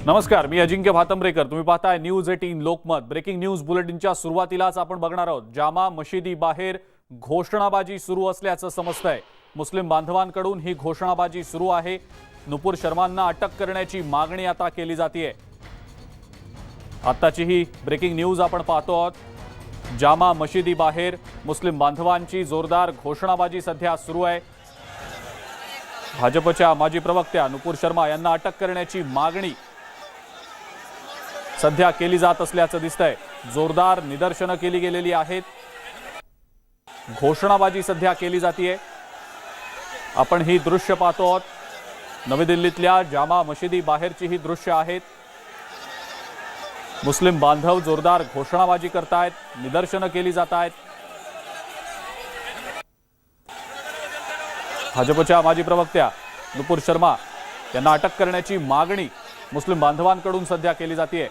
नमस्कार, मी अजिंक्य भातंब्रेकर. तुम्ही पाहताय न्यूज 18 लोकमत. ब्रेकिंग न्यूज बुलेटिनच्या सुरुवातीलाच आपण बघणार आहोत. जामा मशिदी बाहेर घोषणाबाजी सुरू असल्याचं समजतंय. मुस्लिम बांधवांकडून ही घोषणाबाजी सुरू आहे. नुपूर शर्मांना अटक करण्याची मागणी आता केली जाते. आताची ही ब्रेकिंग न्यूज आपण पाहतो आहोत. जामा मशिदी बाहेर मुस्लिम बांधवांची जोरदार घोषणाबाजी सध्या सुरू आहे. भाजपच्या माजी प्रवक्त्या नुपूर शर्मा यांना अटक करण्याची मागणी सध्या केली जात असल्याचं दिसतंय. जोरदार निदर्शनं केली गेलेली आहेत. घोषणाबाजी सध्या केली जाते. आपण ही दृश्य पाहतो आहोत. नवी दिल्लीतल्या जामा मशिदी बाहेरची ही दृश्य आहेत. मुस्लिम बांधव जोरदार घोषणाबाजी करतायत, निदर्शनं केली जात आहेत. भाजपच्या माजी प्रवक्त्या नुपूर शर्मा यांना अटक करण्याची मागणी मुस्लिम बांधवांकडून सध्या केली जाते.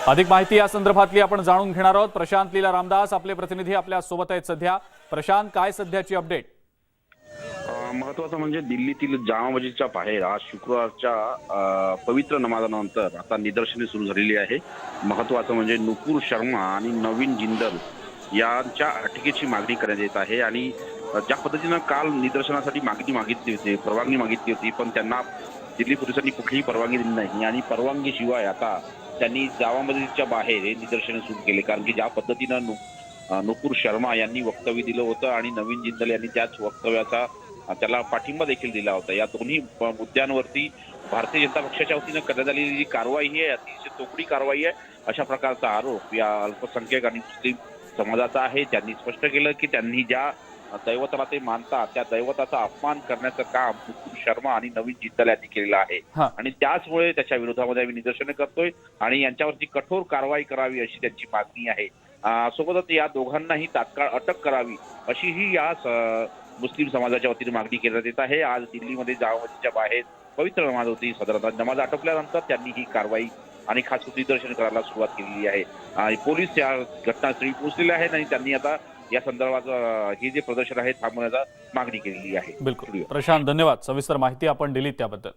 अधिक माहिती या संदर्भातली आपण जाणून घेणार आहोत. प्रशांत लीला रामदास आपले प्रतिनिधी आपल्या सोबत आहेत सध्या. प्रशांत, काय सध्याची अपडेट? महत्वाचं म्हणजे दिल्लीतील जामा मस्जिदच्या बाहेर आज शुक्रवारच्या पवित्र नमाजानंतर आता निदर्शने सुरू झालेली आहे. महत्वाचं म्हणजे नुपूर शर्मा आणि नवीन जिंदल यांच्या अटकेची मागणी करण्यात येत आहे. आणि ज्या पद्धतीनं काल निदर्शनासाठी मागणी मागितली होती, परवानगी मागितली होती, पण त्यांना दिल्ली पोलिसांनी कुठलीही परवानगी दिली नाही. आणि परवानगीशिवाय आता त्यांनी जामा मस्जिदच्या बाहेर हे निदर्शने सुरू केले. कारण की ज्या पद्धतीनं नुपूर शर्मा यांनी वक्तव्य दिलं होतं आणि नवीन जिंदल यांनी त्याच वक्तव्याचा त्याला पाठिंबा देखील दिला होता. या दोन्ही मुद्द्यांवरती भारतीय जनता पक्षाच्या वतीनं करण्यात आलेली जी कारवाई आहे अतिशय तोकडी कारवाई आहे, अशा प्रकारचा आरोप या अल्पसंख्याक आणि मुस्लिम समाजाचा आहे. त्यांनी स्पष्ट केलं की त्यांनी ज्या दैवताला ते मानतात त्या दैवताचा अपमान करण्याचं काम नुपूर शर्मा आणि नवीन जिंदल यांनी केलेलं आहे. आणि त्याचमुळे त्याच्या विरोधामध्ये आम्ही निदर्शने करतोय आणि यांच्यावरती कठोर कारवाई करावी अशी त्यांची मागणी आहे. सोबतच या दोघांनाही तात्काळ अटक करावी अशीही या मुस्लिम समाजाच्या वतीने मागणी करण्यात येत आहे. आज दिल्लीमध्ये जामा मस्जिदच्या बाहेर पवित्र नमाज होती. साधारणतः नमाज आटोपल्यानंतर त्यांनी ही कारवाई आणि खास निदर्शन करायला सुरुवात केलेली आहे. आणि पोलीस या घटनास्थळी पोहोचलेले आहेत आणि त्यांनी आता या संदर्भात हे जे प्रदर्शन आहे थांबवण्याचा मागणी केलेली आहे. बिलकुल प्रशांत, धन्यवाद. सविस्तर माहिती आपण दिली त्याबद्दल.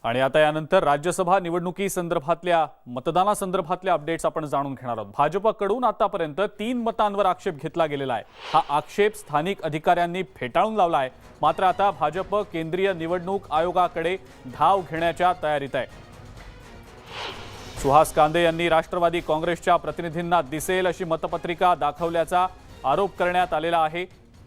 आणि आता यानंतर राज्यसभा निवडणुकीसंदर्भातल्या मतदानासंदर्भातल्या अपडेट्स आपण जाणून घेणार आहोत. भाजपकडून आतापर्यंत 3 मतांवर आक्षेप घेतला गेलेला आहे. हा आक्षेप स्थानिक अधिकाऱ्यांनी फेटाळून लावला आहे. मात्र आता भाजप केंद्रीय निवडणूक आयोगाकडे धाव घेण्याच्या तयारीत आहे. सुहास कांदे यांनी राष्ट्रवादी काँग्रेसच्या प्रतिनिधींना दिसेल अशी मतपत्रिका दाखवल्याचा आरोप करण्यात आलेला आहे.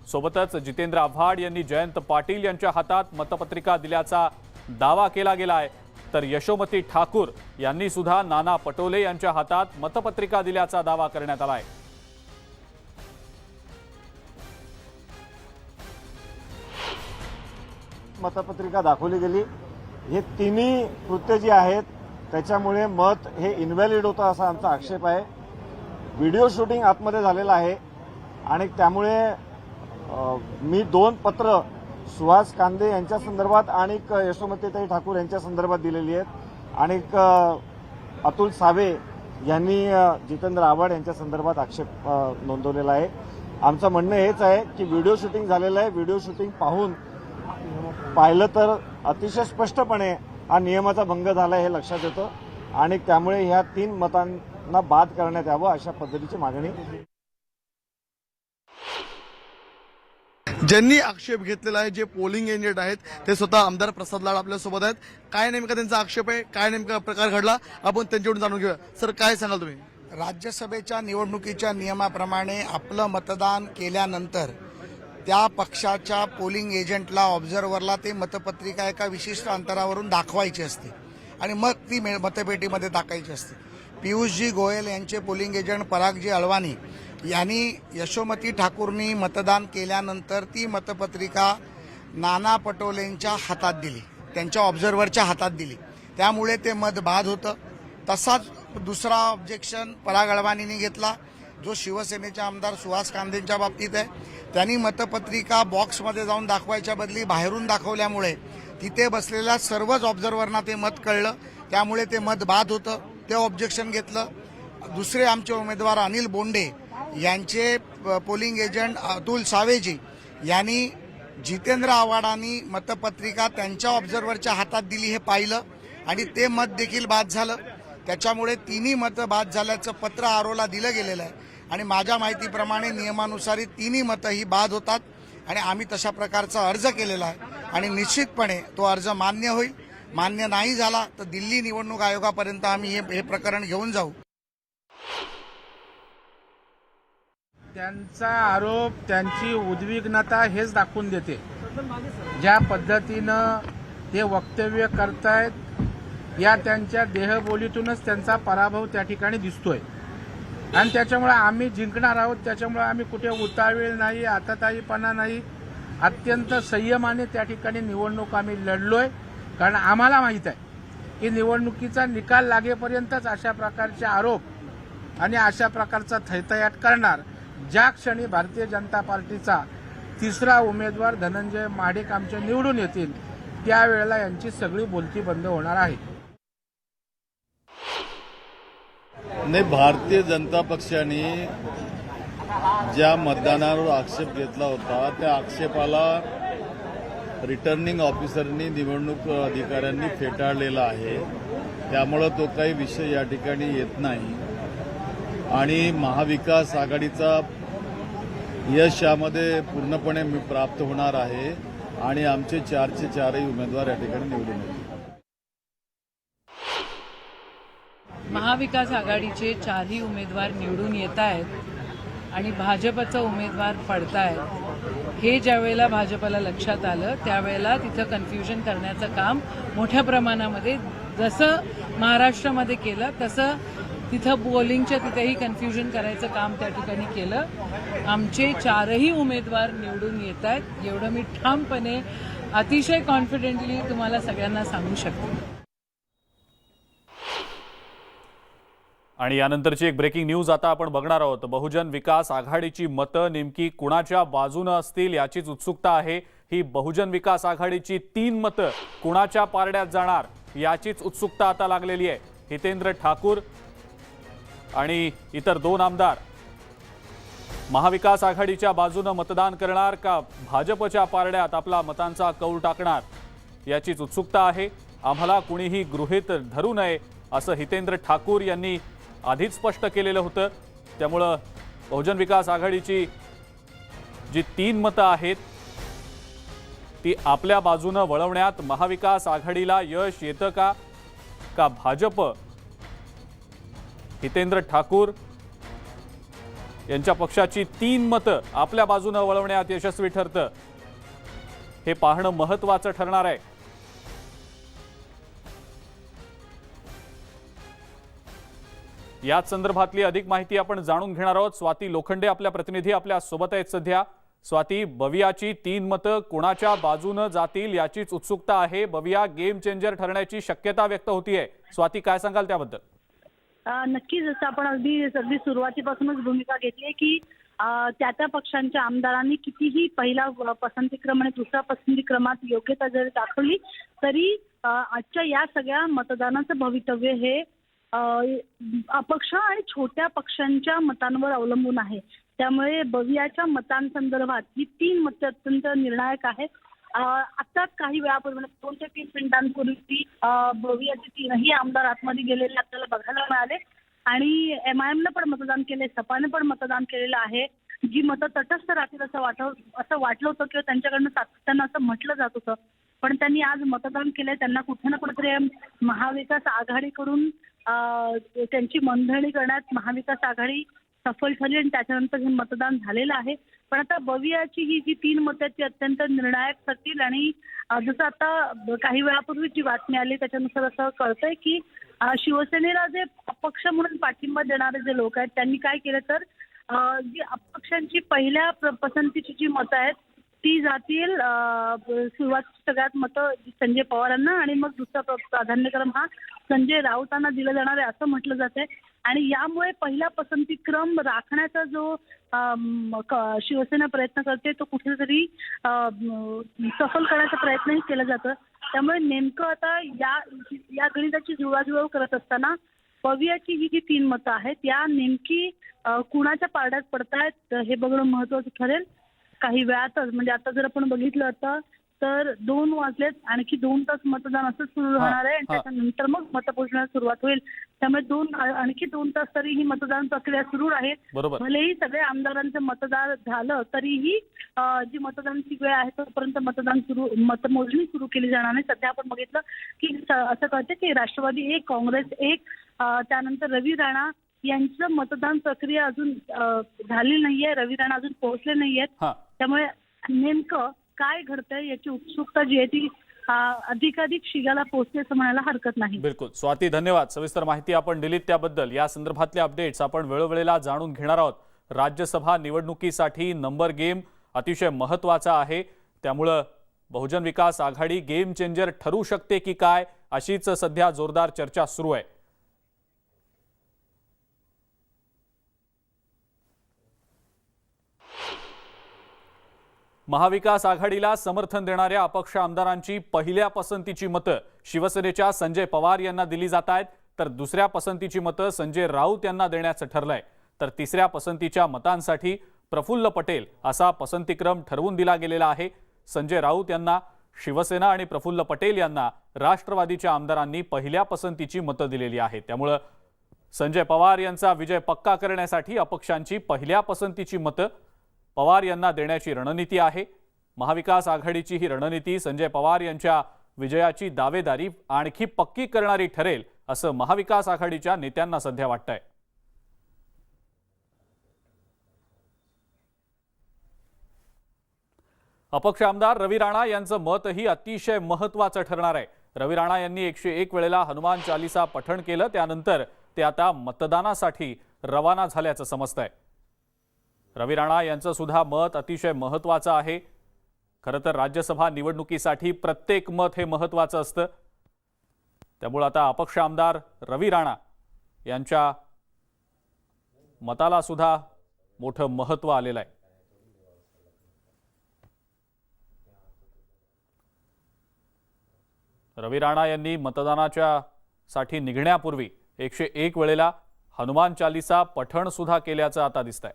सोबतच जितेंद्र आव्हाड यांनी जयंत पाटील यांच्या हातात मतपत्रिका दिल्याचा दावा केला गेला आहे. तर यशोमती ठाकूर यांनी सुद्धा नाना पटोले यांच्या हातात मतपत्रिका दिल्याचा दावा करण्यात आला आहे. मतपत्रिका दाखवली गेली. हे तिन्ही कृत्य जी आहेत त्याच्यामुळे मत हे इनव्हॅलिड होतं असा आमचा आक्षेप आहे. व्हिडिओ शूटिंग आतमध्ये झालेलं आहे आणि त्यामुळे मी 2 पत्र सुहास कांदे यांच्या संदर्भात आणि यशोमतीताई ठाकूर यांच्या संदर्भात दिलेली आहेत आणि अतुल सावे यांनी जितेंद्र आव्हाड यांच्या संदर्भात आक्षेप नोंदवलेला आहे. आमचं म्हणणं हेच आहे की व्हिडिओ शूटिंग झालेलं आहे. व्हिडिओ शूटिंग पाहिलं तर अतिशय स्पष्टपणे हा नियमाचा भंग झाला हे लक्षात येतं आणि त्यामुळे ह्या 3 मतांना बाद करण्यात यावं अशा पद्धतीची मागणी. ज्यांनी आक्षेप घेतलेला आहे, जे पोलिंग एजंट आहेत, ते स्वतः आमदार प्रसाद लाड आपल्या सोबत आहेत. काय नेमका त्यांचा आक्षेप आहे, काय नेमका प्रकार घडला, आपण त्यांच्याकडून जाणून घेऊया. सर, काय सांगाल तुम्ही? राज्यसभेच्या निवडणुकीच्या नियमाप्रमाणे आपलं मतदान केल्यानंतर त्या पक्षाच्या पोलिंग एजंटला, ऑब्झर्व्हरला ते मतपत्रिका एका विशिष्ट अंतरावरून दाखवायची असते आणि मग ती मतपेटीमध्ये टाकायची असते. पियुषजी गोयल यांचे पोलिंग एजंट परागजी अळवानी यांनी यशोमती ठाकूरनी मतदान केल्यानंतर ती मतपत्रिका नाना पटोलेंच्या हातात दिली, त्यांच्या ऑब्झर्व्हरच्या हातात दिली. त्यामुळे ते मत बाद होतं. तसाच दुसरा ऑब्जेक्शन पराग अळवानींनी घेतला, जो शिवसेनेचे आमदार सुहास कांदेंच्या बाबतीत आहे. त्यांनी मतपत्रिका बॉक्समध्ये जाऊन दाखवायच्या बदली बाहेरून दाखवल्यामुळे तिथे बसलेल्या सर्वच ऑब्झर्व्हरना ते मत कळलं. त्यामुळे ते मत बाद होतं. ते ऑब्जेक्शन घेतलं. दुसरे आमचे उमेदवार अनिल बोंडे यांचे पोलिंग एजंट अतुल सावेजी यांनी जितेंद्र आव्हाडांनी मतपत्रिका त्यांच्या ऑब्झर्व्हरच्या हातात दिली हे पाहिलं आणि ते मत देखील बाद झालं. त्याच्यामुळे तिन्ही मतं बाद झाल्याचं पत्र आरोला दिलं गेलेलं आहे आणि माझ्या माहितीप्रमाणे नियमानुसार तिन्ही मतं ही बाद होतात आणि आम्ही तशा प्रकारचा अर्ज केलेला आहे आणि निश्चितपणे तो अर्ज मान्य होईल. मान्य नाही झाला तर दिल्ली निवडणूक आयोगापर्यंत आम्ही हे प्रकरण घेऊन जाऊ. त्यांचा आरोप त्यांची उद्विग्नता हेच दाखवून देते. ज्या पद्धतीनं ते वक्तव्य करतायत या त्यांच्या देहबोलीतूनच त्यांचा पराभव त्या ठिकाणी दिसतोय आणि त्याच्यामुळे आम्ही जिंकणार आहोत. त्याच्यामुळे आम्ही कुठे उतावीळ नाही, आताताईपणा नाही, अत्यंत संयमाने त्या ठिकाणी निवडणूक आम्ही लढलोय. कारण आम्हाला माहीत आहे की निवडणुकीचा निकाल लागेपर्यंतच अशा प्रकारचे आरोप आणि अशा प्रकारचा थैथयाट करणार. ज्या क्षणी भारतीय जनता पार्टीचा तिसरा उमेदवार धनंजय महाडिक आमचे निवडून येतील त्यावेळेला यांची सगळी बोलती बंद होणार आहे. नाही, भारतीय जनता पक्षाने ज्या मतदानावर आक्षेप घेतला होता त्या आक्षेपाला रिटर्निंग ऑफिसरनी निवडणूक अधिकाऱ्यांनी फेटाळलेला आहे. त्यामुळं तो काही विषय या ठिकाणी येत नाही आणि महाविकास आघाडीचा यश यामध्ये पूर्णपणे प्राप्त होणार आहे आणि आमचे 4चे 4ही उमेदवार या ठिकाणी निवडून येतील. महाविकास आघाडीचे 4ही उमेदवार निवडून येत आहेत आणि भाजपचा उमेदवार पडतायत. हे ज्यावेळेला भाजपला लक्षात आलं त्यावेळेला तिथं कन्फ्युजन करण्याचं काम मोठ्या प्रमाणामध्ये जसं महाराष्ट्रामध्ये केलं तसं तिथं पोलिंगच्या तिथेही कन्फ्युजन करायचं काम त्या ठिकाणी केलं. आमचे 4ही उमेदवार निवडून येत आहेत एवढं मी ठामपणे अतिशय कॉन्फिडेंटली तुम्हाला सगळ्यांना सांगू शकते. आणि यानंतरची एक ब्रेकिंग न्यूज आता आपण बघणार आहोत. बहुजन विकास आघाडीची मतं नेमकी कुणाच्या बाजूने असतील याचीच उत्सुकता आहे. ही बहुजन विकास आघाडीची 3 मतं कुणाच्या पारड्यात जाणार याचीच उत्सुकता आता लागलेली आहे. हितेंद्र ठाकूर आणि इतर 2 आमदार महाविकास आघाडीच्या बाजूने मतदान करणार का भाजपच्या पारड्यात आपला मतांचा कौल टाकणार याचीच उत्सुकता आहे. आम्हाला कुणीही गृहीत धरू नये असं हितेंद्र ठाकूर यांनी आधीच स्पष्ट केलेलं होतं. त्यामुळं बहुजन विकास आघाडीची जी 3 मतं आहेत ती आपल्या बाजूने वळवण्यात महाविकास आघाडीला यश येतं का भाजप हितेंद्र ठाकूर यांच्या पक्षाची 3 मतं आपल्या बाजूने वळवण्यात यशस्वी ठरतं हे पाहणं महत्त्वाचं ठरणार आहे. याच संदर्भातली अधिक माहिती आपण जाणून घेणार आहोत. स्वाती लोखंडे आपल्या प्रतिनिधी आपल्या सोबत आहेत सध्या. स्वाती, बवियाची 3 मतं कोणाच्या बाजूने जातील याचीच उत्सुकता आहे. बविया गेम चेंजर ठरण्याची शक्यता व्यक्त होतीये. स्वाती, काय सांगाल त्याबद्दल? नक्कीच, जसं आपण अगदी सुरुवातीपासूनच भूमिका घेतली की त्या पक्षांच्या आमदारांनी कितीही पहिला पसंतीक्रम आणि दुसरा पसंतीक्रमात योग्यता जरी दाखवली तरी आजच्या या सगळ्या मतदानाचं भवितव्य हे अपक्ष आणि छोट्या पक्षांच्या मतांवर अवलंबून आहे. त्यामुळे बवियाच्या मतांसंदर्भात ही 3 मतं अत्यंत निर्णायक आहेत. आता काही वेळापूर्वी 2 ते 3 मिनिटांपूर्वी बवियाचे 3ही आमदार आतमध्ये गेलेले आपल्याला बघायला मिळाले आणि MIM पण मतदान केले, सपाने पण मतदान केलेलं आहे. जी मतं तटस्थ राहतील असं वाटलं होतं किंवा त्यांच्याकडनं सातत्यानं असं म्हटलं जात होतं, पण त्यांनी आज मतदान केलंय. त्यांना कुठे ना कुठेतरी महाविकास आघाडीकडून त्यांची मनधरणी करण्यात महाविकास आघाडी सफल झाली आणि त्याच्यानंतर हे मतदान झालेलं आहे. पण आता बवियाची ही जी 3 मतं ती अत्यंत निर्णायक ठरतील आणि जसं आता काही वेळापूर्वी जी बातमी आली त्याच्यानुसार असं कळतंय की शिवसेनेला जे अपक्ष म्हणून पाठिंबा देणारे जे लोक आहेत त्यांनी काय केलं तर जी अपक्षांची पहिल्या पसंतीची जी मतं आहेत ती जातील सुरुवात सगळ्यात मतं संजय पवारांना आणि मग दुसरा प्राधान्यक्रम हा संजय राऊतांना दिला जाणार आहे असं म्हटलं जात आहे. आणि यामुळे पहिला पसंतीक्रम राखण्याचा जो शिवसेना प्रयत्न करते तो कुठेतरी सफल करण्याचा प्रयत्नही केला जातो. त्यामुळे नेमकं आता या गणिताची जुळवाजुळव करत असताना पवियाची ही जी 3 मतं आहेत या नेमकी कुणाच्या पारड्यात पडतायत हे बघणं महत्वाचं ठरेल. काही वेळातच म्हणजे आता जर आपण बघितलं तर 2 वाजलेत, आणखी 2 तास मतदान असं सुरू राहणार आहे आणि त्याच्यानंतर मग मतमोजण्यास सुरुवात होईल. त्यामुळे आणखी 2 तास तरी ही मतदान प्रक्रिया सुरू राहील. भलेही सगळ्या आमदारांचं मतदान झालं तरीही जी मतदानाची वेळ आहे तोपर्यंत मतमोजणी सुरू केली जाणार नाही. सध्या आपण बघितलं की असं कळतं की राष्ट्रवादी 1, काँग्रेस 1, त्यानंतर रवी राणा यांचं मतदान प्रक्रिया अजून झाली नाहीये. रवी राणा अजून पोहोचले नाहीयेत. त्यामुळे नेमकं काय घडतंय याची उत्सुकता जी आहे ती अधिकाधिक शिगाला पोहोचते असं म्हणायला हरकत नाही. बिलकुल स्वाती, धन्यवाद. सविस्तर माहिती आपण दिलीत त्याबद्दल. या संदर्भातले अपडेट्स आपण वेळोवेळेला जाणून घेणार आहोत. राज्यसभा निवडणुकीसाठी नंबर गेम अतिशय महत्त्वाचा आहे, त्यामुळं बहुजन विकास आघाडी गेम चेंजर ठरू शकते की काय, अशीच सध्या जोरदार चर्चा सुरू आहे. महाविकास आघाडीला समर्थन देणाऱ्या अपक्ष आमदारांची पहिल्या पसंतीची मतं शिवसेनेच्या संजय पवार यांना दिली जात आहेत, तर दुसऱ्या पसंतीची मतं संजय राऊत यांना देण्याचं ठरलंय. तर तिसऱ्या पसंतीच्या मतांसाठी प्रफुल्ल पटेल असा पसंतीक्रम ठरवून दिला गेलेला आहे. संजय राऊत यांना शिवसेना आणि प्रफुल्ल पटेल यांना राष्ट्रवादीच्या आमदारांनी पहिल्या पसंतीची मतं दिलेली आहेत. त्यामुळे संजय पवार यांचा विजय पक्का करण्यासाठी अपक्षांची पहिल्या पसंतीची मतं पवार यांना देण्याची रणनीती आहे. महाविकास आघाडीची ही रणनीती संजय पवार यांच्या विजयाची दावेदारी आणखी पक्की करणारी ठरेल असं महाविकास आघाडीच्या नेत्यांना सध्या वाटतंय. अपक्ष आमदार रवी राणा यांचं मतही अतिशय महत्त्वाचं ठरणार आहे. रवी राणा यांनी 101 वेळेला हनुमान चालीसा पठण केलं, त्यानंतर ते आता मतदानासाठी रवाना झाल्याचं समजतंय. रवी राणा यांचं सुद्धा मत अतिशय महत्त्वाचं आहे. खरं तर राज्यसभा निवडणुकीसाठी प्रत्येक मत हे महत्त्वाचं असतं. त्यामुळे आता अपक्ष आमदार रवी राणा यांच्या मताला सुद्धा मोठं महत्त्व आलेलं आहे. रवी राणा यांनी मतदानाच्या साठी निघण्यापूर्वी 101 वेळेला हनुमान चालीसा पठण सुद्धा केल्याचं आता दिसतंय.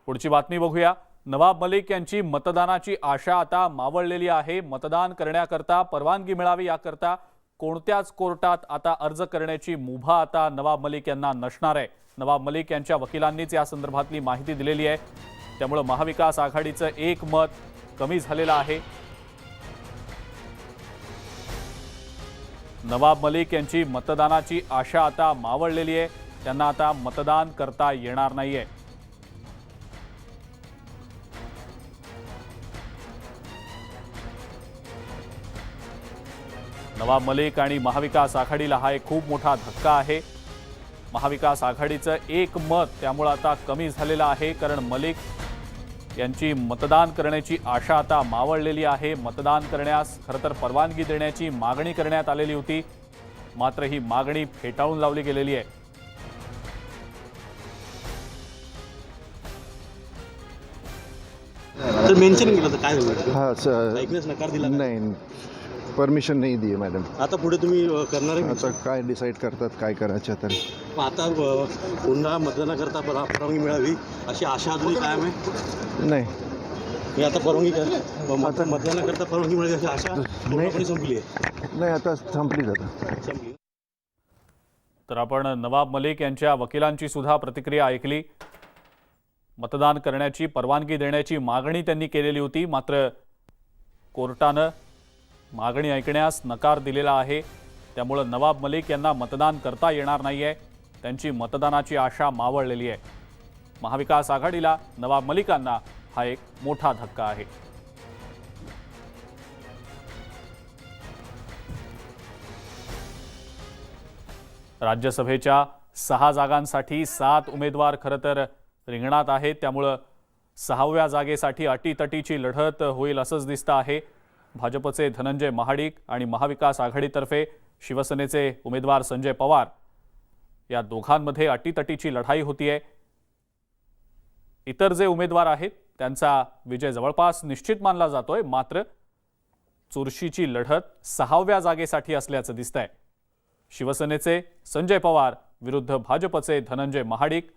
पुढची बातमी बघूया. नवाब मलिक यांची मतदानाची आशा आता मावळलेली आहे. मतदान करण्याकरता परवानगी मिळावी याकरता कोणत्याच कोर्टात आता अर्ज करण्याची मुभा आता नवाब मलिक यांना नसणार आहे. नवाब मलिक यांच्या वकिलांनीच या संदर्भातली माहिती दिलेली आहे. त्यामुळे महाविकास आघाडीचं एक मत कमी झालेलं आहे. नवाब मलिक यांची मतदानाची आशा आता मावळलेली आहे. त्यांना आता मतदान करता येणार नाहीये. नवाब मलिक आणि महाविकास आघाडीला हा एक खूप मोठा धक्का आहे. महाविकास आघाडीचं एक मत त्यामुळे आता कमी झालेलं आहे, कारण मलिक यांची मतदान करण्याची आशा आता मावळलेली आहे. मतदान करण्यास खरं तर परवानगी देण्याची मागणी करण्यात आलेली होती, मात्र ही मागणी फेटाळून लावली गेलेली आहे. तर मेन्शन केलं तर काय होईल? हाँ सर, ऐकण्यास नकार दिला का? नहीं परमिशन नहीं दी है मॅडम. आता पुढे तुम्ही करणार आहे? आता काय डिसाईड करतात, काय करायचं तर. आता पुन्हा मतदानाकरता परवानगी मिळावी अशी आशा अजूनही कायम आहे? नाही, हे आता परवानगी मतदानाकरता परवानगी मिळावी अशी आशा पूर्णपणे संपली आहे? नाही, आता संपली आता. संपली. तर आपण नवाब मलिक यांच्या वकिलांची सुद्धा प्रतिक्रिया ऐकली. मतदान करण्याची परवानगी देण्याची मागणी त्यांनी केलेली होती, मात्र कोर्टानं मागणी ऐकण्यास नकार दिलेला आहे. त्यामुळे नवाब मलिक यांना मतदान करता येणार नाहीये. त्यांची मतदानाची आशा मावळलेली आहे. महाविकास आघाडीला नवाब मलिकांना हा एक मोठा धक्का आहे. राज्यसभेच्या 6 जागांसाठी 7 उमेदवार खरं तर रिंगणात आहेत. त्यामुळं 6व्या जागेसाठी अटीतटीची लढत होईल असंच दिसतं आहे. भाजपचे धनंजय महाडिक आणि महाविकास आघाडीतर्फे शिवसेनेचे उमेदवार संजय पवार या दोघांमध्ये अटीतटीची लढाई होतीये. इतर जे उमेदवार आहेत त्यांचा विजय जवळपास निश्चित मानला जातोय. मात्र चुरशीची लढत 6व्या जागेसाठी असल्याचं दिसतंय. शिवसेनेचे संजय पवार विरुद्ध भाजपचे धनंजय महाडिक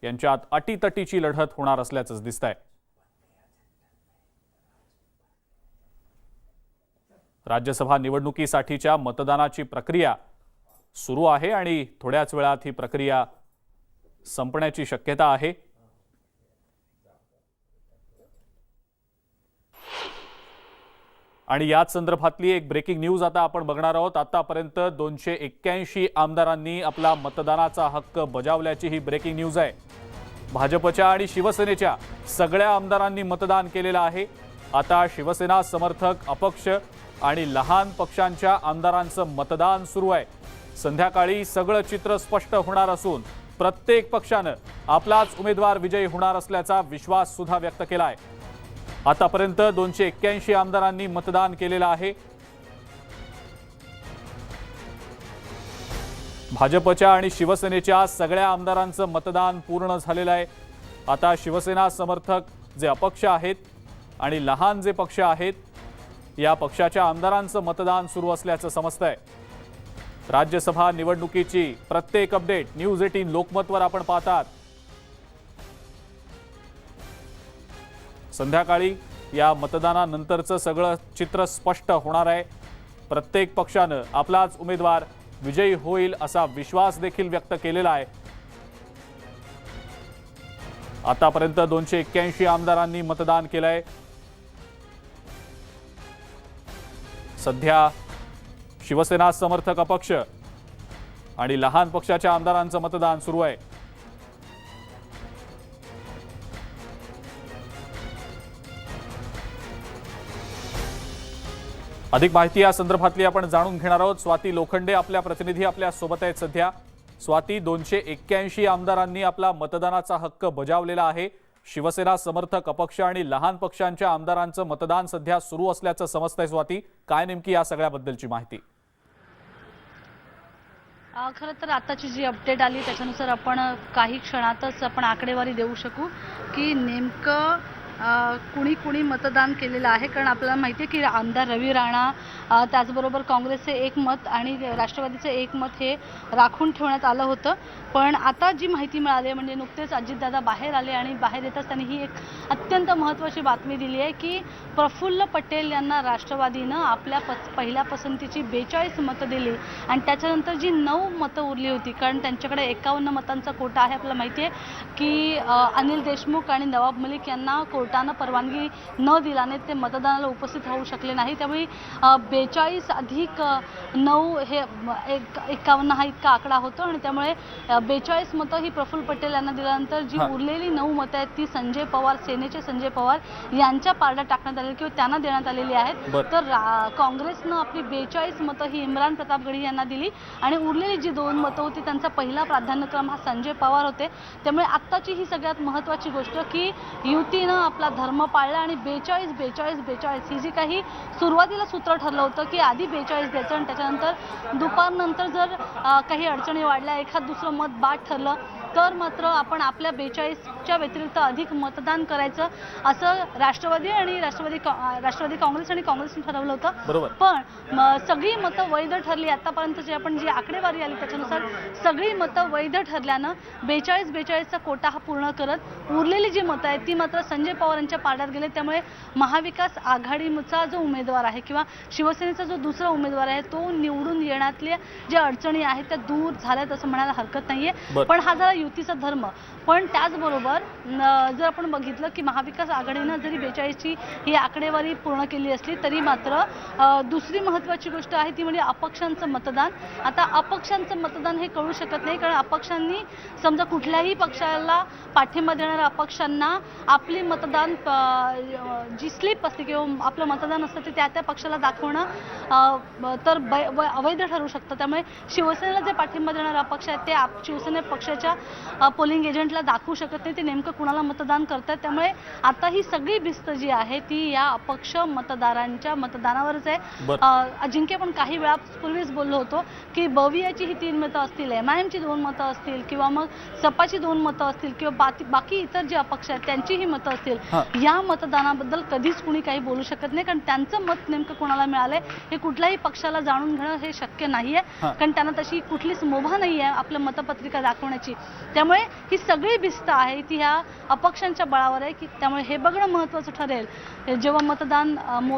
यांच्यात अटीतटीची लढत होणार असल्याचं दिसतंय. राज्यसभा निवडणुकीसाठीच्या मतदानाची प्रक्रिया सुरू आहे आणि थोड्याच वेळात ही प्रक्रिया संपण्याची शक्यता आहे. आणि याच संदर्भातली एक ब्रेकिंग न्यूज आता आपण बघणार आहोत. आतापर्यंत 281 आमदारांनी आपला मतदानाचा हक्क बजावल्याची ही ब्रेकिंग न्यूज आहे. भाजपच्या आणि शिवसेनेच्या सगळ्या आमदारांनी मतदान केलेलं आहे. आता शिवसेना समर्थक, अपक्ष आणि लहान पक्षांच्या आमदारांचं मतदान सुरू आहे. संध्याकाळी सगळं चित्र स्पष्ट होणार असून प्रत्येक पक्षानं आपलाच उमेदवार विजयी होणार असल्याचा विश्वास सुद्धा व्यक्त केला आहे. आतापर्यंत 281 आमदारांनी मतदान केलेलं आहे. भाजपच्या आणि शिवसेनेच्या सगळ्या आमदारांचं मतदान पूर्ण झालेलं आहे. आता शिवसेना समर्थक जे अपक्ष आहेत आणि लहान जे पक्ष आहेत या पक्षाच्या आमदारांचं मतदान सुरू असल्याचं समजतंय. राज्यसभा निवडणुकीची प्रत्येक अपडेट न्यूज 18 लोकमतवर आपण पाहतात. संध्याकाळी या मतदानानंतरचं सगळं चित्र स्पष्ट होणार आहे. प्रत्येक पक्षानं आपलाच उमेदवार विजयी होईल असा विश्वास देखील व्यक्त केलेला आहे. आतापर्यंत 281 आमदारांनी मतदान केलंय. सध्या शिवसेना समर्थक अपक्ष आणि लहान पक्षाच्या आमदारांचं मतदान सुरू आहे. अधिक माहिती या संदर्भातली आपण जाणून घेणार आहोत. स्वाती लोखंडे आपल्या प्रतिनिधी आपल्या सोबत आहेत सध्या. स्वाती, 281 आमदारांनी आपला मतदानाचा हक्क बजावलेला आहे. शिवसेना समर्थक, अपक्ष आणि लहान पक्षांच्या आमदारांचं मतदान सध्या सुरू असल्याचं समजतंय. स्वाती, काय नेमकी या सगळ्याबद्दलची माहिती? खरं तर आताची जी अपडेट आली त्याच्यानुसार आपण काही क्षणातच आपण आकडेवारी देऊ शकू की नेमकं कुणी कुणी मतदान केलेलं आहे. कारण आपल्याला माहिती आहे की आमदार रवी राणा, त्याचबरोबर काँग्रेसचे 1 मत आणि राष्ट्रवादीचे 1 मत हे राखून ठेवण्यात आलं होतं. पण आता जी माहिती मिळाली म्हणजे नुकतेच अजितदादा बाहेर आले आणि बाहेर येताच त्यांनी ही एक अत्यंत महत्त्वाची बातमी दिली आहे की प्रफुल्ल पटेल यांना राष्ट्रवादीनं आपल्या पहिल्या पसंतीची 42 मतं दिली आणि त्याच्यानंतर जी 9 मतं उरली होती, कारण त्यांच्याकडे 51 मतांचा कोटा आहे. आपल्याला माहिती आहे की अनिल देशमुख आणि नवाब मलिक यांना कोर्टानं परवानगी न दिल्याने ते मतदानाला उपस्थित राहू शकले नाही. त्यामुळे 42 अधिक 9 हे 51 हा इतका आकडा होतो आणि त्यामुळे 42 मतं ही प्रफुल्ल पटेल यांना दिल्यानंतर जी उरलेली 9 मतं आहेत ती संजय पवार, सेनेचे संजय पवार यांच्या पारड्यात टाकण्यात आलेली किंवा त्यांना देण्यात आलेली आहेत. तर काँग्रेसनं आपली 42 मतं ही इम्रान प्रताप गडी यांना दिली आणि उरलेली जी 2 मतं होती त्यांचा पहिला प्राधान्यक्रम हा संजय पवार होते. त्यामुळे आत्ताची ही सगळ्यात महत्त्वाची गोष्ट की युतीनं आपला धर्म पाळला आणि 42 ही जी काही सुरुवातीला सूत्र ठरलं होतं की आधी 42 द्यायचं आणि त्याच्यानंतर दुपारनंतर जर काही अडचणी वाढल्या, एखाद दुसरं मत बाद ठरलं तर मात्र आपण आपल्या 42च्या व्यतिरिक्त अधिक मतदान करायचं असं राष्ट्रवादी काँग्रेस आणि काँग्रेसने ठरवलं होतं. पण सगळी मतं वैध ठरली. आतापर्यंतची आपण जी आकडेवारी आली त्याच्यानुसार सगळी मतं वैध ठरल्यानं 42चा कोटा हा पूर्ण करत उरलेली जी मतं आहेत ती मात्र संजय पवार यांच्या पारड्यात गेले. त्यामुळे महाविकास आघाडीचा जो उमेदवार आहे किंवा शिवसेनेचा जो दुसरा उमेदवार आहे तो निवडून येण्यातल्या ज्या अडचणी आहेत त्या दूर झाल्यात असं म्हणायला हरकत नाहीये. पण हा झाला युतीचा धर्म. पण त्याचबरोबर जर आपण बघितलं की महाविकास आघाडीनं जरी 42ची ही आकडेवारी पूर्ण केली असली तरी मात्र दुसरी महत्त्वाची गोष्ट आहे ती म्हणजे अपक्षांचं मतदान. आता अपक्षांचं मतदान हे कळू शकत नाही कारण अपक्षांनी समजा कुठल्याही पक्षाला पाठिंबा देणाऱ्या अपक्षांना आपली मतदान जी स्लिप असते किंवा आपलं मतदान असतं ते त्या पक्षाला दाखवणं तर अवैध ठरू शकतं. त्यामुळे शिवसेनेला जे पाठिंबा देणारे अपक्ष आहेत ते शिवसेने पक्षाच्या पोलिंग एजंटला दाखवू शकत नाही ते नेमकं कुणाला मतदान करतात. त्यामुळे आता ही सगळी भिस्त जी आहे ती या अपक्ष मतदारांच्या मतदानावरच आहे. अजिंक्य, पण काही वेळापूर्वीच बोललो होतो की बवियाची ही 3 मतं असतील, MIMची 2 मतं असतील किंवा मग सपाची 2 मतं असतील किंवा बाकी इतर जे अपक्ष आहेत त्यांची ही मतं असतील, या मतदानाबद्दल कधीच कुणी काही बोलू शकत नाही. कारण त्यांचं मत नेमकं कुणाला मिळालंय हे कुठल्याही पक्षाला जाणून घेणं हे शक्य नाहीये. कारण त्यांना तशी कुठलीच मुभा नाहीये आपलं मतपत्रिका दाखवण्याची. त्यामुळे ही सगळी भिस्त आहे ती ह्या अपक्षांच्या बळावर आहे की त्यामुळे हे बघणं महत्त्वाचं ठरेल. जेव्हा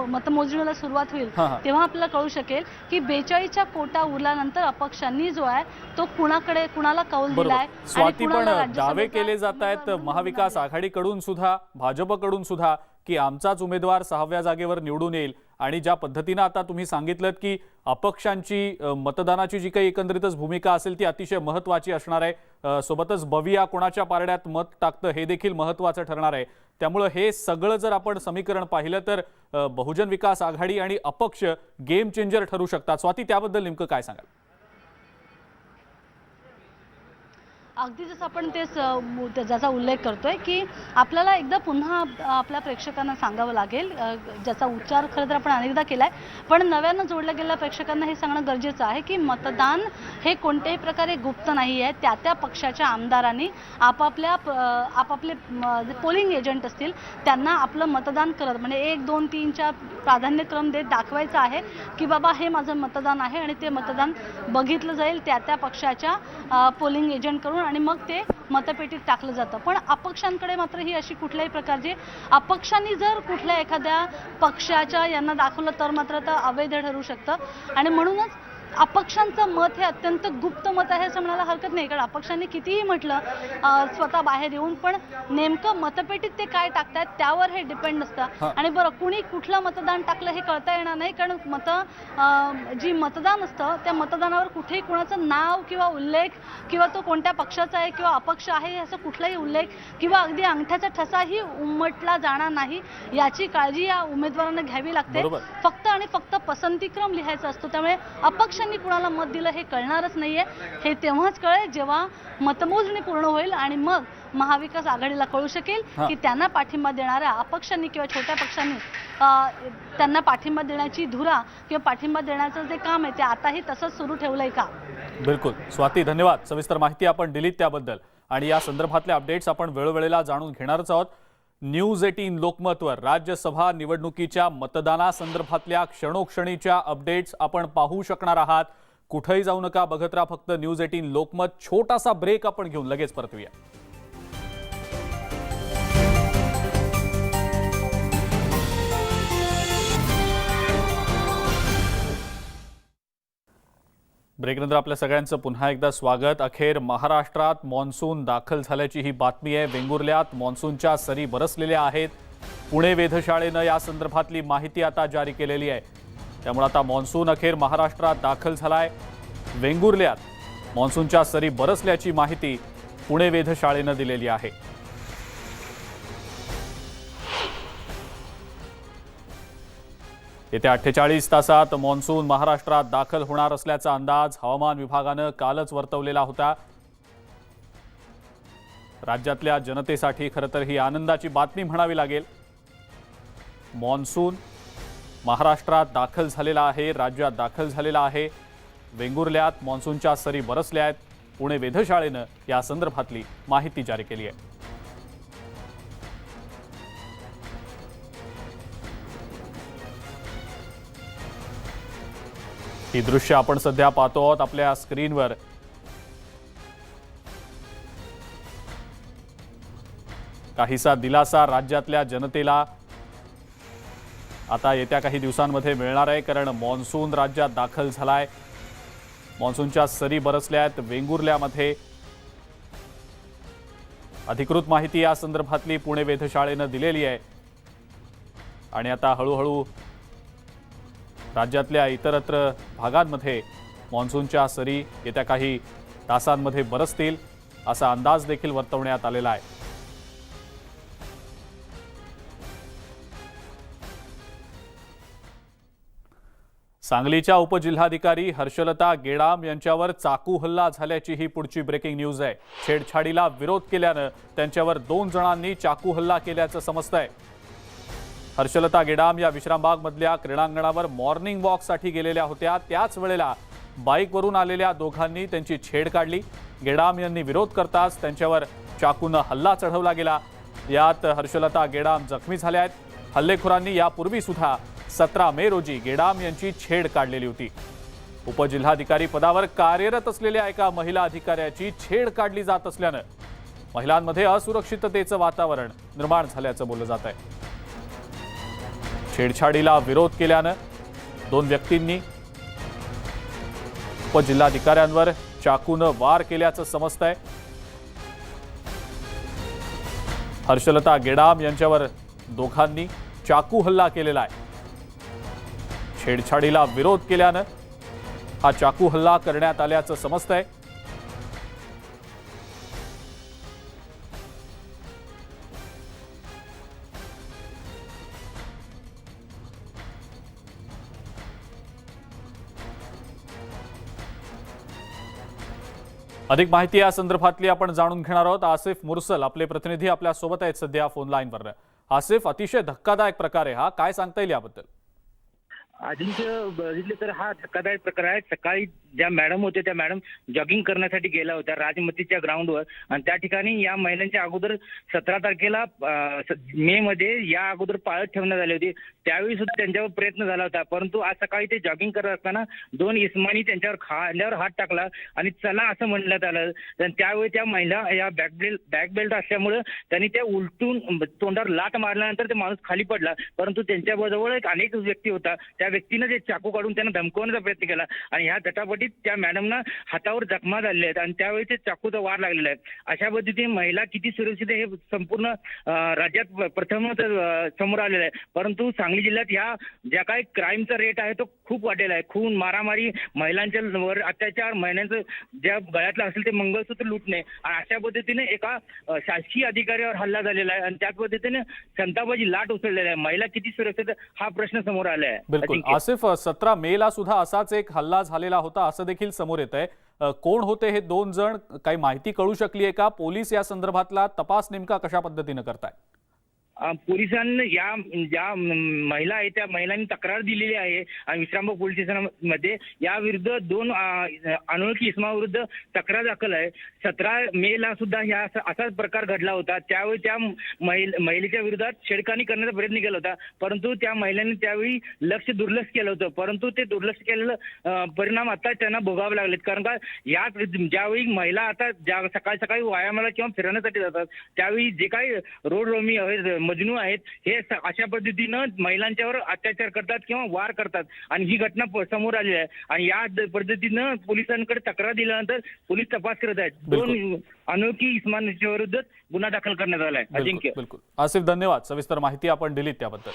मतमोजणीला सुरुवात होईल तेव्हा आपल्याला कळू शकेल की 42च्या कोटा उरल्यानंतर अपक्षांनी जो आहे तो कुणाला कौल दिलाय. स्वाती, पण दावे केले जात आहेत महाविकास आघाडीकडून सुद्धा, भाजपकडून सुद्धा, की आमचाच उमेदवार 6व्या जागेवर निवडून येईल. आणि ज्या पद्धतीनं आता तुम्ही सांगितलं की अपक्षांची मतदानाची जी काही एकंदरीतच भूमिका असेल ती अतिशय महत्त्वाची असणार आहे. सोबतच बविया कोणाच्या पारड्यात मत टाकतं हे देखील महत्त्वाचं ठरणार आहे. त्यामुळे हे सगळं जर आपण समीकरण पाहिलं तर बहुजन विकास आघाडी आणि अपक्ष गेम चेंजर ठरू शकतात. स्वाती, त्याबद्दल नेमकं काय सांगाल? अगदी जसं आपण ज्याचा उल्लेख करतोय की आपल्याला एकदा पुन्हा आपल्या प्रेक्षकांना सांगावं लागेल, ज्याचा उच्चार खरं तर आपण अनेकदा केलाय, पण नव्यानं जोडल्या गेलेल्या प्रेक्षकांना हे सांगणं गरजेचं आहे की मतदान हे कोणत्याही प्रकारे गुप्त नाही आहे. त्या पक्षाच्या आमदारांनी आपापले पोलिंग एजंट असतील त्यांना आपलं मतदान करत म्हणजे 1, 2, 3च्या प्राधान्यक्रम देत दाखवायचं आहे की बाबा हे माझं मतदान आहे आणि ते मतदान बघितलं जाईल त्या पक्षाच्या पोलिंग एजंटकडून आणि मग ते मतपेटीत टाकलं जातं. पण अपक्षांकडे मात्र ही अशी कुठल्याही प्रकारची, अपक्षांनी जर कुठल्या एखाद्या पक्षाच्या यांना दाखवलं तर मात्र ते अवैध ठरू शकतं. आणि म्हणूनच अपक्षांचं मत हे अत्यंत गुप्त मत आहे असं म्हणायला हरकत नाही. कारण अपक्षांनी कितीही म्हटलं स्वतः बाहेर येऊन, पण नेमकं मतपेटीत ते काय टाकतात त्यावर हे डिपेंड असतं. आणि बरं, कुणी कुठलं मतदान टाकलं हे कळता येणार नाही. कारण जी मतदान असतं त्या मतदानावर कुठेही कुणाचं नाव किंवा उल्लेख किंवा तो कोणत्या पक्षाचा आहे किंवा अपक्ष आहे असं कुठलाही उल्लेख किंवा अगदी अंगठ्याचा ठसाही उमटला जाणार नाही याची काळजी या उमेदवारांना घ्यावी लागते. फक्त आणि फक्त पसंतीक्रम लिहायचा असतो. त्यामुळे अपक्ष कुणाला मत दिलं हे कळणारच नाहीये. हे तेव्हाच कळेल जेव्हा मतमोजणी पूर्ण होईल आणि मग महाविकास आघाडीला कळू शकेल की त्यांना पाठिंबा देणाऱ्या अपक्षांनी किंवा छोट्या पक्षांनी त्यांना पाठिंबा देण्याची धुरा किंवा पाठिंबा देण्याचं जे काम आहे ते आताही तसंच सुरू ठेवलंय का. बिलकुल स्वाती, धन्यवाद. सविस्तर माहिती आपण दिलीत त्याबद्दल. आणि या संदर्भातले अपडेट्स आपण वेळोवेळेला जाणून घेणारच आहोत. न्यूज 18 लोकमतवर राज्यसभा निवडणुकीच्या मतदानासंदर्भातल्या क्षणोक्षणीच्या अपडेट्स आपण पाहू शकणार आहात. कुठेही जाऊ नका, बघत राहा फक्त न्यूज 18 लोकमत. छोटासा ब्रेक आपण घेऊन लगेच परतूया. ब्रेकनंतर आपल्या सगळ्यांचं पुन्हा एकदा स्वागत. अखेर महाराष्ट्रात मॉन्सून दाखल झाल्याची ही बातमी आहे. वेंगुर्ल्यात मॉन्सूनच्या सरी बरसलेल्या आहेत. पुणे वेधशाळेनं या संदर्भातली माहिती आता जारी केलेली आहे. त्यामुळे आता मॉन्सून अखेर महाराष्ट्रात दाखल झालाय. वेंगुर्ल्यात मॉन्सूनच्या सरी बरसल्याची माहिती पुणे वेधशाळेनं दिलेली आहे. येत्या 48 तासात मॉन्सून महाराष्ट्रात दाखल होणार असल्याचा अंदाज हवामान विभागानं कालच वर्तवलेला होता. राज्यातल्या जनतेसाठी खरं तर ही आनंदाची बातमी म्हणावी लागेल. मॉन्सून महाराष्ट्रात दाखल झालेला आहे, राज्यात दाखल झालेला आहे. वेंगुर्ल्यात मॉन्सूनच्या सरी बरसल्या आहेत. पुणे वेधशाळेनं या संदर्भातली माहिती जारी केली आहे. ही दृश्य आपण सध्या पाहतो आहोत आपल्या स्क्रीनवर. काहीसा दिलासा राज्यातल्या जनतेला आता येत्या काही दिवसांमध्ये मिळणार आहे. कारण मॉन्सून राज्यात दाखल झालाय. मॉन्सूनच्या सरी बरसल्या आहेत वेंगुर्ल्यामध्ये. अधिकृत माहिती या संदर्भातली पुणे वेधशाळेनं दिलेली आहे. आणि आता हळूहळू राज्यातल्या इतरत्र भागांमध्ये मॉन्सूनच्या सरी येत्या काही तासांमध्ये बरसतील असा अंदाज देखील वर्तवण्यात आलेला आहे. सांगलीच्या उपजिल्हाधिकारी हर्षलता गेडाम यांच्यावर चाकू हल्ला झाल्याची ही पुढची ब्रेकिंग न्यूज आहे। छेडछाडीला विरोध केल्यानं त्यांच्यावर 2 जणांनी चाकू हल्ला केल्याचं समजतंय। हर्षलता गेडाम या विश्रामबागमधल्या क्रीडांगणावर मॉर्निंग वॉकसाठी गेलेल्या होत्या। त्याच वेळेला बाईकवरून आलेल्या दोघांनी त्यांची छेड काढली। गेडाम यांनी विरोध करताच त्यांच्यावर चाकूनं हल्ला चढवला गेला। यात हर्षलता गेडाम जखमी झाल्या आहेत। हल्लेखोरांनी यापूर्वी सुद्धा 17 मे रोजी गेडाम यांची छेड काढलेली होती। उपजिल्हाधिकारी पदावर कार्यरत असलेल्या एका महिला अधिकाऱ्याची छेड काढली जात असल्यानं महिलांमध्ये असुरक्षिततेचं वातावरण निर्माण झाल्याचं बोललं जात आहे। छेडछाडीला विरोध केल्यानं 2 व्यक्तींनी उपजिल्हाधिकाऱ्यांवर चाकूनं वार केल्याचं समजतंय। हर्षलता गेडाम यांच्यावर दोघांनी चाकू हल्ला केलेला आहे। छेडछाडीला विरोध केल्यानं हा चाकू हल्ला करण्यात आल्याचं समजतंय। अधिक माहिती या संदर्भातली आपण जाणून घेणार आहोत। आसिफ मुरसल आपले प्रतिनिधी आपल्या सोबत आहेत सध्या फोन लाईनवर। आसिफ, अतिशय धक्कादायक प्रकार आहे हा, काय सांगता येईल याबद्दल? अजिंक्य, बघितले तर हा धक्कादायक प्रकार आहे। सकाळी ज्या मॅडम होत्या त्या मॅडम जॉगिंग करण्यासाठी गेल्या होत्या राजमतीच्या ग्राउंडवर आणि त्या ठिकाणी या महिलांच्या अगोदर 17 तारखेला मे मध्ये या अगोदर पाळत ठेवण्यात आली होती। त्यावेळी सुद्धा त्यांच्यावर प्रयत्न झाला होता, परंतु आज सकाळी ते जॉगिंग करत असताना 2 इस्मानी त्यांच्यावर खांद्यावर हात टाकला आणि चला असं म्हणण्यात आलं। त्यावेळी त्या महिला या बॅक बेल्ट असल्यामुळे त्यांनी त्या उलटून तोंडावर लाट मारल्यानंतर ते माणूस खाली पडला, परंतु त्यांच्याजवळ एक अनेक व्यक्ती होता। त्या व्यक्तीने ते चाकू काढून त्यांना धमकवण्याचा प्रयत्न केला आणि ह्या झटापटीत त्या मॅडमना हातावर जखमा झालेल्या आहेत आणि त्यावेळी ते चाकूचा वार लागलेला आहे। अशा पद्धतीने महिला किती सुरक्षित आहे हे संपूर्ण राज्यात प्रथमच समोर आलेलं आहे। परंतु सांगली जिल्ह्यात ह्या ज्या काही क्राईमचा रेट आहे तो खूप वाढलेला आहे। खून, मारामारी, महिलांच्या वर अत्याचार, महिलांचं ज्या गळ्यातलं असेल ते मंगळसूत्र लुटणे, अशा पद्धतीने एका शासकीय अधिकाऱ्यावर हल्ला झालेला आहे आणि त्याच पद्धतीने संतापाची लाट उसळलेली आहे। महिला किती सुरक्षित हा प्रश्न समोर आला आहे। बिलकुल आसिफ, 17 मेला सुद्धा असाच एक हल्ला झालेला होता असं देखील समोर येत आहे। कोण होते हे 2 जण, काही माहिती कळू शकली आहे का? पोलीस या संदर्भातला तपास नेमका कशा पद्धतीने करताय? पोलिसांनी ज्या महिला आहेत त्या महिलांनी तक्रार दिलेली आहे आणि विश्रामबाग पोलीस स्टेशनमध्ये या विरुद्ध 2 अनोळखी इसमाविरुद्ध तक्रार दाखल आहे। 17 मेला सुद्धा ह्या असाच प्रकार घडला होता। त्यावेळी त्या महिलेच्या विरोधात छेडखानी करण्याचा प्रयत्न केला होता, परंतु त्या महिलांनी त्यावेळी दुर्लक्ष केलं होतं, परंतु ते दुर्लक्ष केलेलं परिणाम आता त्यांना भोगावे लागलेत। कारण का या ज्यावेळी महिला आता सकाळी सकाळी व्यायामाला किंवा फिरण्यासाठी जातात त्यावेळी जे काही रोड रोमी आहेत, मजनू आहेत, हे अशा पद्धतीनं महिलांच्यावर अत्याचार करतात किंवा वार करतात आणि ही घटना समोर आलेली आहे आणि या पद्धतीनं पोलिसांकडे तक्रार दिल्यानंतर पोलीस तपास करत आहेत। 2 अनोळखी इसमांच्या विरुद्ध गुन्हा दाखल करण्यात आला आहे। अजिंक्य, बिलकुल आसिफ, धन्यवाद। सविस्तर माहिती आपण दिलीत त्याबद्दल।